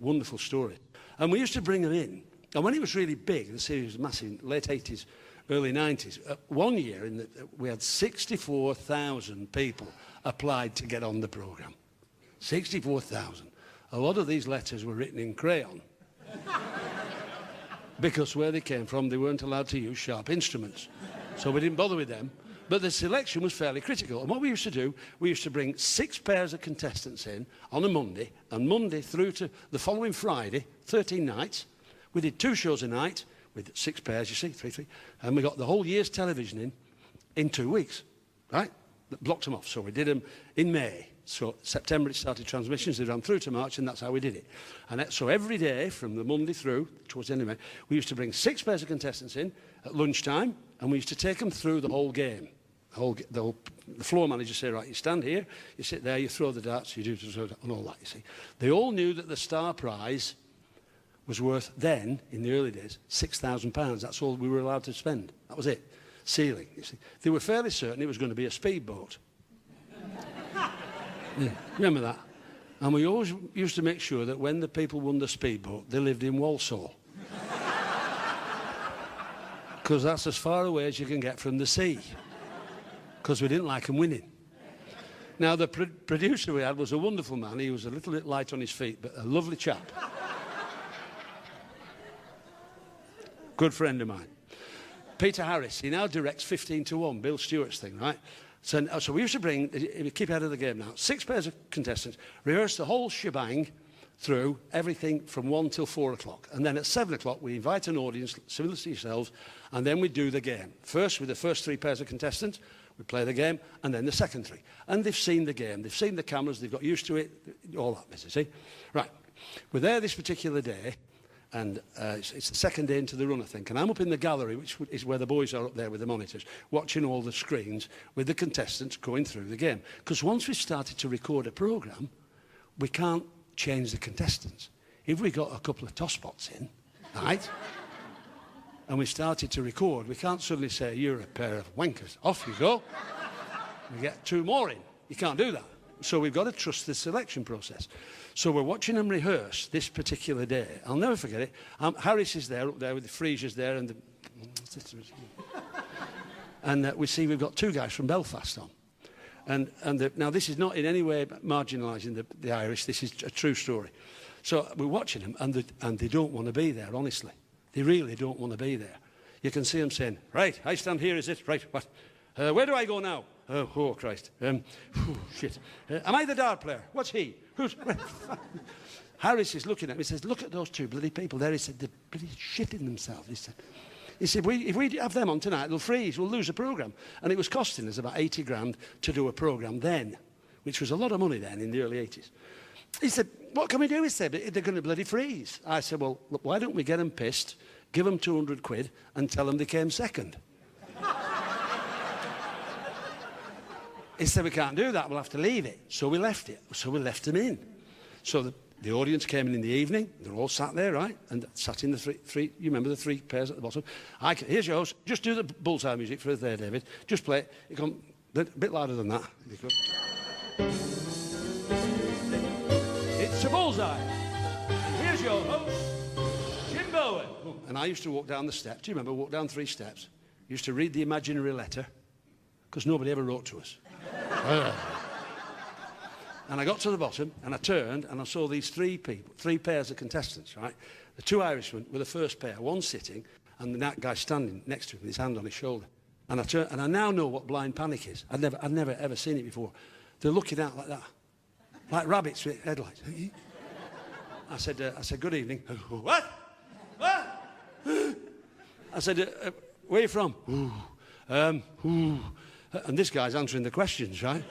Wonderful story. And we used to bring them in. And when it was really big, the series was massive, late 80s, early 90s, one year we had 64,000 people applied to get on the programme. 64,000. A lot of these letters were written in crayon. Because where they came from, they weren't allowed to use sharp instruments. So we didn't bother with them. But the selection was fairly critical. And what we used to do, we used to bring 6 pairs of contestants in on a Monday, and Monday through to the following Friday, 13 nights. We did 2 shows a night with 6 pairs, you see, 3, and we got the whole year's television in 2 weeks, right? Blocked them off. So we did them in May. So September it started transmissions, they ran through to March, and that's how we did it. And so every day from the Monday through, towards the end of May, we used to bring 6 pairs of contestants in at lunchtime, and we used to take them through the whole game. The floor manager said, right, you stand here, you sit there, you throw the darts, you do and all that, you see. They all knew that the star prize was worth then, in the early days, £6,000. That's all we were allowed to spend. That was it. Ceiling, you see. They were fairly certain it was going to be a speedboat. Yeah, remember that? And we always used to make sure that when the people won the speedboat, they lived in Walsall. Because that's as far away as you can get from the sea. Because we didn't like them winning. Now, the producer we had was a wonderful man. He was a little bit light on his feet, but a lovely chap. Good friend of mine. Peter Harris, he now directs 15 to 1, Bill Stewart's thing, right? So we used to bring, keep ahead of the game now, 6 pairs of contestants, rehearse the whole shebang through, everything from 1 till 4 o'clock. And then at 7 o'clock, we invite an audience, similar to yourselves, and then we do the game. First, with the first 3 pairs of contestants, we play the game, and then the second 3. And they've seen the game, they've seen the cameras, they've got used to it, all that business, see? Right, we're there this particular day, and it's the second day into the run, I think, and I'm up in the gallery, which is where the boys are up there with the monitors, watching all the screens with the contestants going through the game. Because once we've started to record a programme, we can't change the contestants. If we got a couple of toss-spots in, right, and we started to record, we can't suddenly say, you're a pair of wankers, off you go. We get 2 more in. You can't do that. So we've got to trust the selection process. So we're watching them rehearse this particular day. I'll never forget it. Harris is there, up there with the freezers there, and we see we've got 2 guys from Belfast on. Now this is not in any way marginalising the Irish. This is a true story. So we're watching them, and they don't want to be there, honestly. They really don't want to be there. You can see them saying, right, I stand here, is it? Right, what? Where do I go now? Oh, Christ. Shit. Am I the dart player? What's he? Who's... Harris is looking at me, he says, look at those 2 bloody people there. He said, they're bloody shitting themselves. He said, if we have them on tonight, they'll freeze, we'll lose the programme. And it was costing us about 80 grand to do a programme then, which was a lot of money then in the early 80s. He said, what can we do? He said, they're going to bloody freeze. I said, well, look, why don't we get them pissed, give them 200 quid and tell them they came second? He said, we can't do that, we'll have to leave it. So we left it. So we left them in. So the audience came in the evening, they're all sat there, right? And sat in the three you remember the 3 pairs at the bottom. Here's your host, just do the Bullseye music for us there, David. Just play it. You come a bit louder than that. It's a Bullseye. Here's your host, Jim Bowen. And I used to walk down the steps. Do you remember? Walk down 3 steps. Used to read the imaginary letter, because nobody ever wrote to us. And I got to the bottom, and I turned, and I saw these 3 pairs of contestants, right? The 2 Irishmen were the first pair, one sitting, and that guy standing next to him with his hand on his shoulder. And I turned, and I now know what blind panic is. I'd never ever seen it before. They're looking out like that, like rabbits with headlights. I said, good evening. What? What? I said, where are you from? And this guy's answering the questions, right?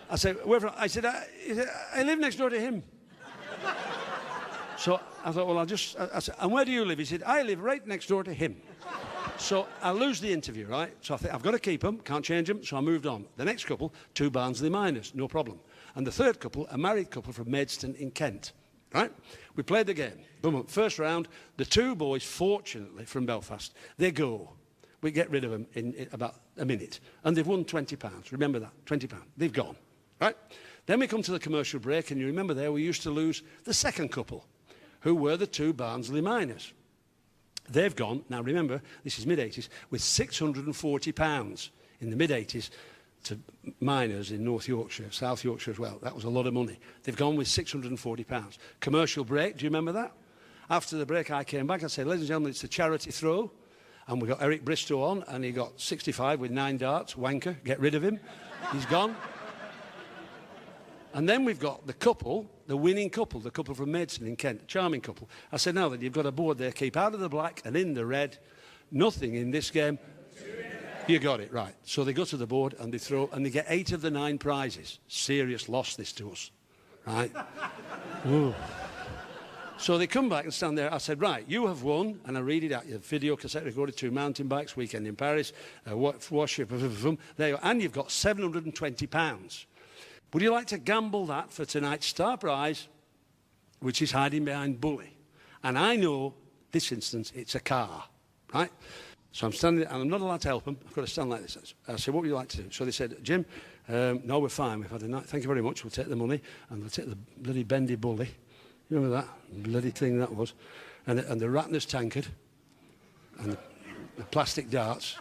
I said, where from? I said, I live next door to him. So I thought, well, I said, and where do you live? He said, I live right next door to him. So I lose the interview, right? So I think, I've got to keep them, can't change them, so I moved on. The next couple, 2 Barnsley miners, no problem. And the third couple, a married couple from Maidstone in Kent, right? We played the game. Boom, first round, the 2 boys, fortunately, from Belfast, they go. We get rid of them in about a minute. And they've won £20. Remember that, £20. They've gone, right? Then we come to the commercial break, and you remember there we used to lose the second couple, who were the two Barnsley miners. They've gone, now remember, this is mid-80s, with £640 in the mid-80s to miners in North Yorkshire, South Yorkshire as well. That was a lot of money. They've gone with £640. Commercial break, do you remember that? After the break, I came back and said, ladies and gentlemen, it's a charity throw. And we got Eric Bristow on, and he got 65 with 9 darts, wanker, get rid of him. He's gone. And then we've got the couple, the winning couple, the couple from Maidstone in Kent, charming couple. I said, now that you've got a board there, keep out of the black and in the red. Nothing in this game. You got it, right. So they go to the board and they throw, and they get 8 of the 9 prizes. Serious loss, this to us, right? So they come back and stand there. I said, right, you have won, and I read it out. Your video cassette recorded 2 mountain bikes, weekend in Paris, worship, there you go, and you've got £720. Would you like to gamble that for tonight's star prize, which is hiding behind Bully? And I know, this instance, it's a car, right? So I'm standing there, and I'm not allowed to help them. I've got to stand like this. I said, what would you like to do? So they said, Jim, no, we're fine. We've had a night. Thank you very much. We'll take the money, and we'll take the bloody bendy Bully. You remember that? Bloody thing that was. And the Ratner's tankard, and the plastic darts.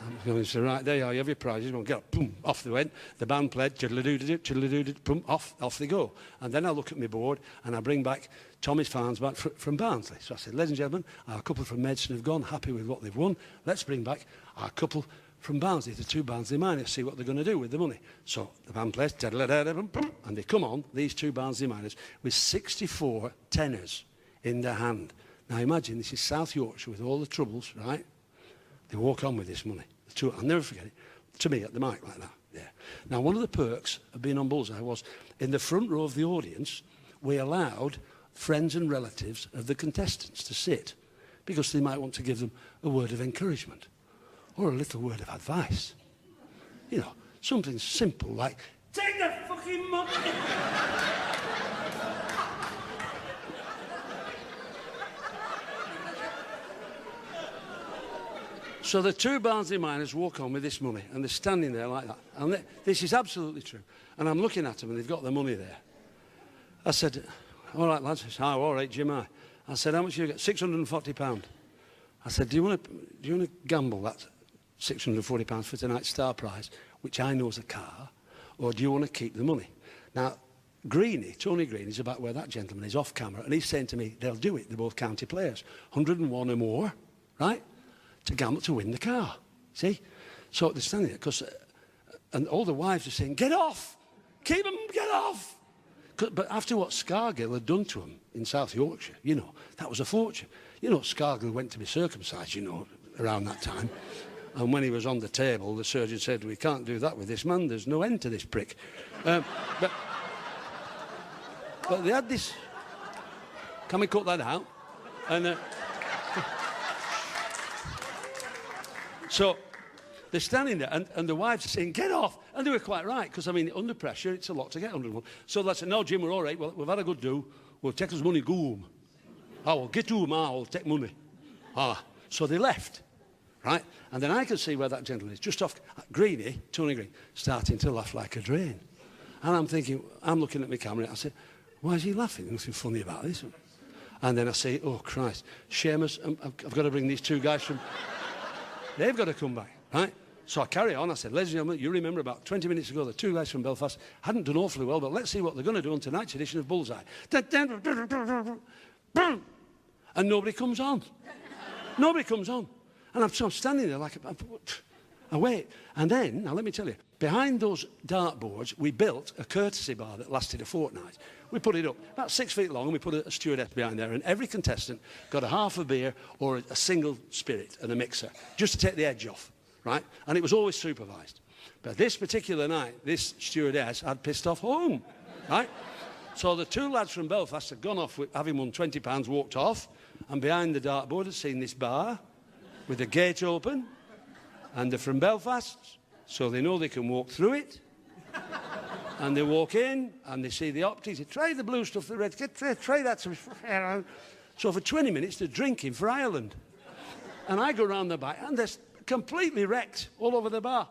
I'm going to say, right, there you are, you have your prizes. We'll get up, boom, off they went. The band played, chiddle-a-doo-doo-doo, boom, off they go. And then I look at my board, and I bring back Tommy's fans back from Barnsley. So I said, ladies and gentlemen, our couple from Maidstone have gone, happy with what they've won. Let's bring back our couple from Barnsley, the 2 Barnsley miners, see what they're going to do with the money. So the band plays, and they come on, these 2 Barnsley miners, with 64 tenors in their hand. Now imagine, this is South Yorkshire with all the troubles, right? They walk on with this money. The 2, I'll never forget it. To me, at the mic like that. Yeah. Now, one of the perks of being on Bullseye was, in the front row of the audience, we allowed friends and relatives of the contestants to sit, because they might want to give them a word of encouragement or a little word of advice. You know, something simple like, take the fucking money! So the 2 Barnsley miners walk on with this money, and they're standing there like that. And this is absolutely true. And I'm looking at them, and they've got the money there. I said, all right, lads. He said, oh, all right, Jim, I said, how much you get? £640. I said, do you want to gamble that £640 for tonight's star prize, which I know is a car, or do you want to keep the money? Now, Tony Greene, is about where that gentleman is off camera, and he's saying to me, they'll do it. They're both county players. 101 or more, right? To gamble to win the car. See? So they're standing there, and all the wives are saying, get off! Keep them, get off! But after what Scargill had done to him in South Yorkshire, you know, that was a fortune. You know, Scargill went to be circumcised, you know, around that time. And when he was on the table, the surgeon said, we can't do that with this man, there's no end to this prick. But they had this... Can we cut that out? And... So they're standing there, and the wives are saying, get off. And they were quite right, because, I mean, under pressure, it's a lot to get under one. So they said, no, Jim, we're all right. Well, we've had a good do. We'll take us money, go home. Oh, well, get home, I'll take money. So they left, right? And then I could see where that gentleman is, just off Greenie, Tony Greene, starting to laugh like a drain. And I'm thinking, I'm looking at my camera, I said, why is he laughing? Nothing funny about this. And then I say, oh, Christ, Seamus, I've got to bring these 2 guys from... They've got to come back, right? So I carry on. I said, ladies and gentlemen, you remember about 20 minutes ago, the 2 guys from Belfast hadn't done awfully well, but let's see what they're going to do on tonight's edition of Bullseye. And nobody comes on. Nobody comes on. And I'm standing there like, I wait. And then, now let me tell you, behind those dartboards, we built a courtesy bar that lasted a fortnight. We put it up about 6 feet long, and we put a stewardess behind there, and every contestant got a half a beer or a single spirit and a mixer, just to take the edge off, right? And it was always supervised. But this particular night, this stewardess had pissed off home, right? So the 2 lads from Belfast had gone off, with, having won £20, walked off, and behind the dartboard had seen this bar with the gate open, and they're from Belfast, so they know they can walk through it. And they walk in, and they see the optics. They try the blue stuff, the red. Try that. So for 20 minutes, they're drinking for Ireland. And I go round the back, and they're completely wrecked all over the bar.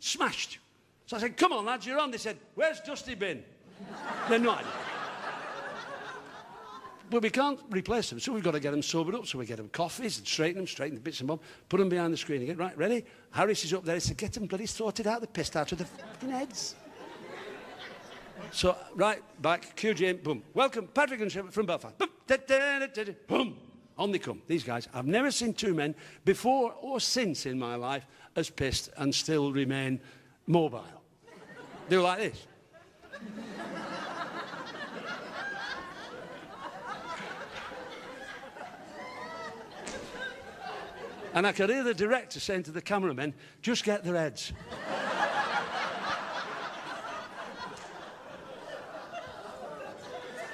Smashed. So I said, come on, lads, you're on. They said, where's Dusty Bin? They're not. But we can't replace them, so we've got to get them sobered up. So we get them coffees and straighten the bits and bobs, put them behind the screen again. Right, ready? Harris is up there. He said, get them bloody sorted out. They're pissed out of their fucking heads. So, right, back, cue Jim, boom. Welcome, Patrick and Shepard from Belfast. Boom, boom. On they come, these guys. I've never seen two men before or since in my life as pissed and still remain mobile. They were like this. And I could hear the director saying to the cameramen, just get their heads.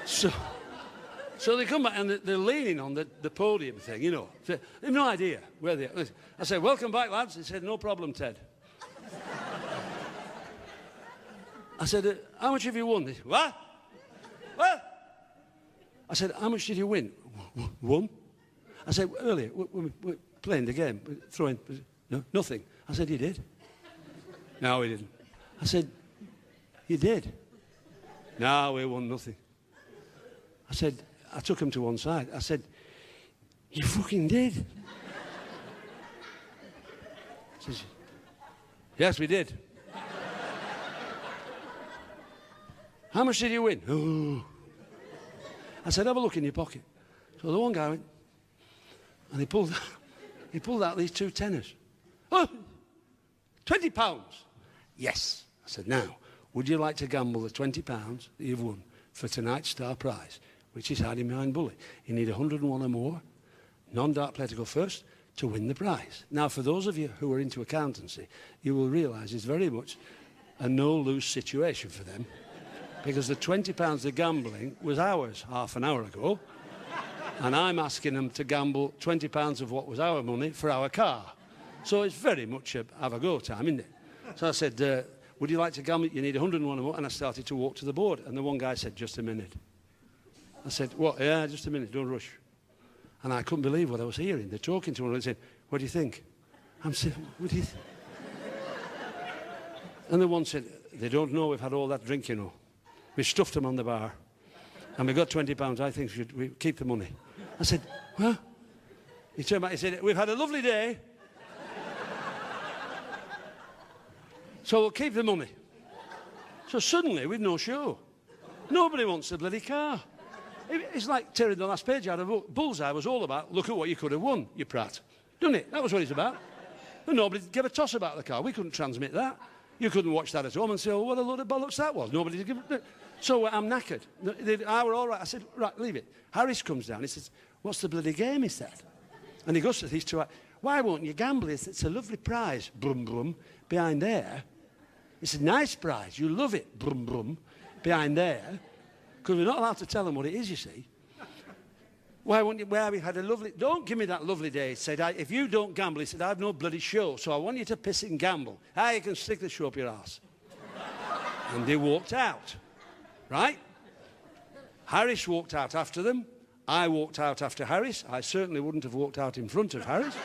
So they come back and they're leaning on the podium thing, you know. They have no idea where they are. I said, welcome back, lads. They said, no problem, Ted. I said, how much have you won? They said, what? What? I said, how much did you win? Won? I said, earlier, we're playing the game, throwing, no, nothing. I said, you did? No, we didn't. I said, you did? No, we won nothing. I said, I took him to one side. I said, you fucking did. He says, yes, we did. How much did you win? Oh. I said, have a look in your pocket. So the one guy went, and he pulled out these two tenors. Oh, £20. Yes. I said, now, would you like to gamble the £20 that you've won for tonight's star prize, which is hiding behind Bully? You need 101 or more, non-dart player to go first, to win the prize. Now, for those of you who are into accountancy, you will realise it's very much a no-lose situation for them, because the £20 they're gambling was ours half an hour ago, and I'm asking them to gamble £20 of what was our money for our car. So it's very much a have-a-go time, isn't it? So I said, would you like to gamble? You need 101 or more. And I started to walk to the board. And the one guy said, just a minute. I said, what? Yeah, just a minute, don't rush. And I couldn't believe what I was hearing. They're talking to one and saying, what do you think? I'm saying, what do you think? And the one said, they don't know we've had all that drink, you know. We stuffed them on the bar. And we got £20. I think we keep the money. I said, well, he turned back, he said, we've had a lovely day. So we'll keep the money. So suddenly, we've no show. Nobody wants the bloody car. It's like tearing the last page out of a book. Bullseye was all about, look at what you could have won, you prat. Doesn't it? That was what it's about. And nobody gave a toss about the car. We couldn't transmit that. You couldn't watch that at home and say, oh, what a load of bollocks that was. Nobody did give it. So I'm knackered. I were all right. I said, right, leave it. Harris comes down. He says, what's the bloody game, he said. And he goes to these two. Why won't you gamble? It's a lovely prize, brum, brum, behind there. It's a nice prize. You love it, brum, brum, behind there. Because we're not allowed to tell them what it is, you see. Why won't you? Well, we had a lovely... Don't give me that lovely day. He said, if you don't gamble, he said, I have no bloody show, so I want you to piss it and gamble. You can stick the show up your arse. And they walked out. Right? Harris walked out after them. I walked out after Harris. I certainly wouldn't have walked out in front of Harris.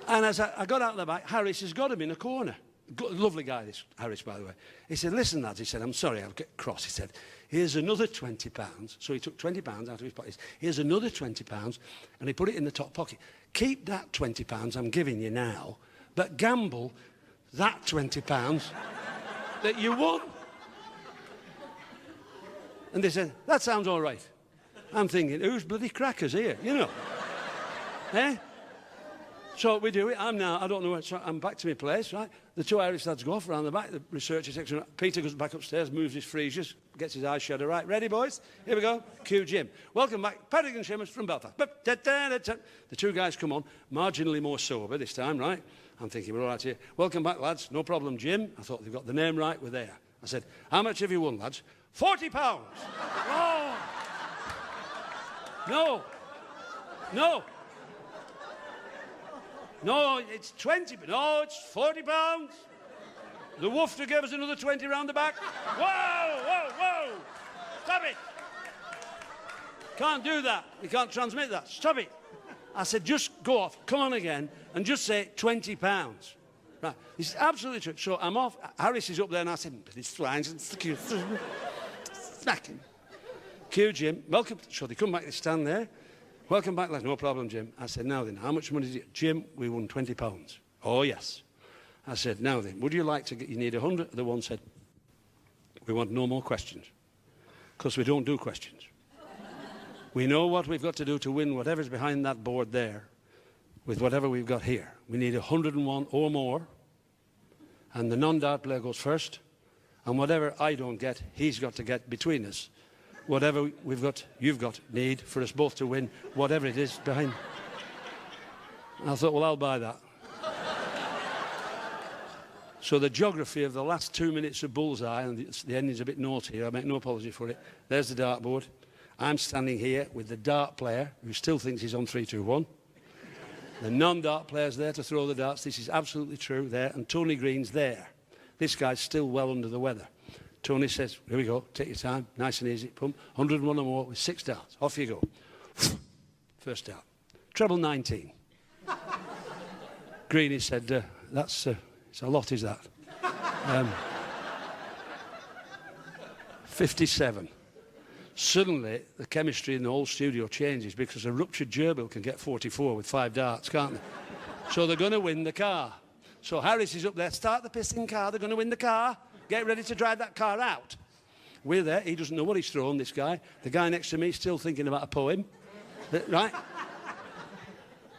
And as I got out the back, Harris has got him in a corner. Lovely guy, this Harris, by the way. He said, listen, lads, he said, I'm sorry, I'll get cross. He said, here's another £20. So he took £20 out of his pocket. Here's another £20, and he put it in the top pocket. Keep that £20 I'm giving you now, but gamble that £20 that you won. And they said, that sounds all right. I'm thinking, who's bloody crackers here, you know? Eh? So we do it. I don't know, so I'm back to my place, right? The two Irish lads go off around the back, the researcher section. Peter goes back upstairs, moves his freezers, gets his eyes shut. Right, ready, boys? Here we go. Cue Jim. Welcome back, Patrick and Seamus from Belfast. The two guys come on, marginally more sober this time, right? I'm thinking, we're all right here. Welcome back, lads. No problem, Jim. I thought they've got the name right. We're there. I said, how much have you won, lads? £40. Oh! No. No. No, it's 20. No, it's £40. The woofter gave us another 20 round the back. Whoa, whoa, whoa. Stop it. Can't do that. We can't transmit that. Stop it. I said, just go off, come on again, and just say £20. Right, this is absolutely true. So I'm off. Harris is up there, and I said, but it's lines and smacking. Cue Jim, welcome. So they come back, they stand there. Welcome back, lads. No problem, Jim. I said, now then, how much money did you... Jim, we won £20. Oh, yes. I said, now then, would you like to get... You need 100? The one said, we want no more questions. Because we don't do questions. We know what we've got to do to win whatever's behind that board there with whatever we've got here. We need 101 or more. And the non-dart player goes first. And whatever I don't get, he's got to get between us. Whatever we've got, you've got, need for us both to win, whatever it is behind. And I thought, well, I'll buy that. So the geography of the last 2 minutes of Bullseye, and the ending's a bit naughty, I make no apology for it. There's the dartboard. I'm standing here with the dart player, who still thinks he's on 3-2-1. The non-dart player's there to throw the darts. This is absolutely true there. And Tony Green's there. This guy's still well under the weather. Tony says, here we go, take your time, nice and easy. Pump, 101 or more with 6 darts. Off you go. First dart. Treble 19. Greenie said, that's it's a lot, is that? 57. Suddenly, the chemistry in the whole studio changes because a ruptured gerbil can get 44 with 5 darts, can't they? So they're going to win the car. So Harris is up there, start the pissing car, they're going to win the car. Get ready to drive that car out. We're there, he doesn't know what he's thrown, this guy. The guy next to me is still thinking about a poem. Right?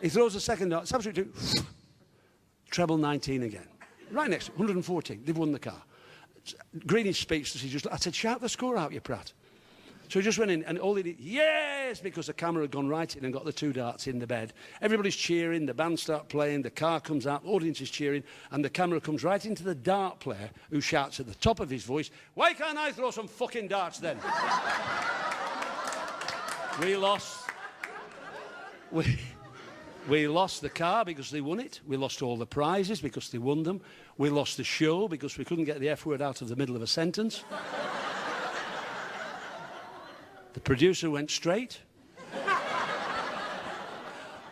He throws the second dart, it's absolutely true. Treble 19 again. Right next to 114, they've won the car. Greenie's speechless, I said, shout the score out, you prat. So he just went in, and all he did, yes, because the camera had gone right in and got the 2 darts in the bed. Everybody's cheering, the band start playing, the car comes out, the audience is cheering, and the camera comes right into the dart player, who shouts at the top of his voice, why can't I throw some fucking darts then? We lost. We lost the car because they won it. We lost all the prizes because they won them. We lost the show because we couldn't get the F word out of the middle of a sentence. The producer went straight.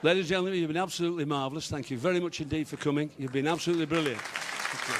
Ladies and gentlemen, you've been absolutely marvellous. Thank you very much indeed for coming. You've been absolutely brilliant. Thank you.